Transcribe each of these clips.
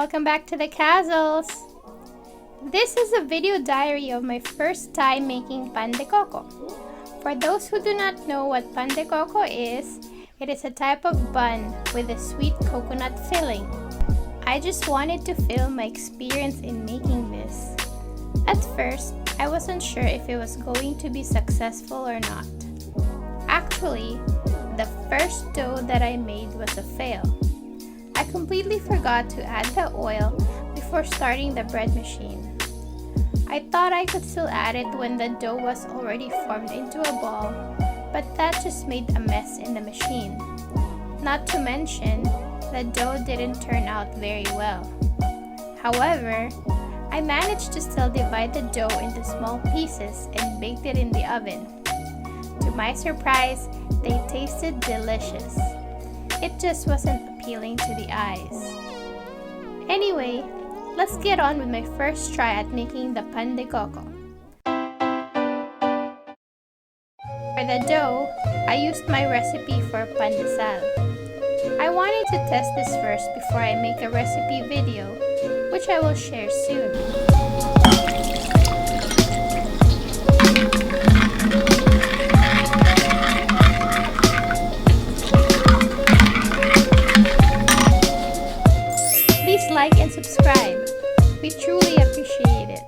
welcome back to the Kazzles. This is a video diary of my first time making Pan de Coco. For those who do not know what Pan de Coco is, it is a type of bun with a sweet coconut filling. I just wanted to film my experience in making this. At first, I wasn't sure if it was going to be successful or not. Actually, the first dough that I made was a fail. I completely forgot to add the oil before starting the bread machine. I thought I could still add it when the dough was already formed into a ball, but that just made a mess in the machine. Not to mention, the dough didn't turn out very well. However, I managed to still divide the dough into small pieces and baked it in the oven. To my surprise, they tasted delicious. It just wasn't appealing to the eyes. Anyway, let's get on with my first try at making the Pan de Coco. For the dough, I used my recipe for pan de sal. I wanted to test this first before I make a recipe video, which I will share soon. Please like and subscribe. We truly appreciate it.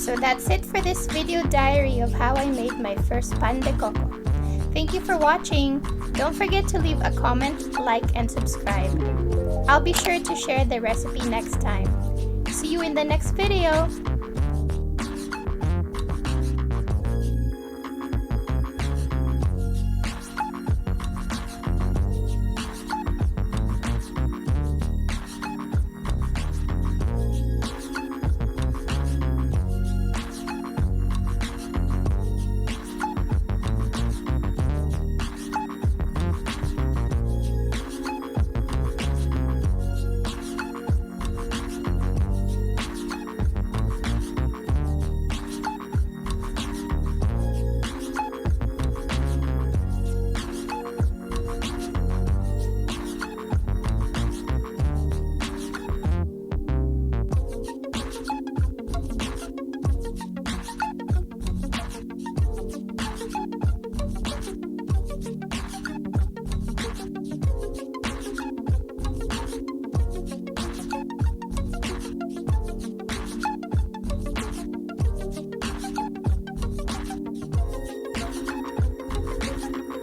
So that's it for this video diary of how I made my first Pan de Coco. Thank you for watching. Don't forget to leave a comment, like, and subscribe. I'll be sure to share the recipe next time. See you in the next video.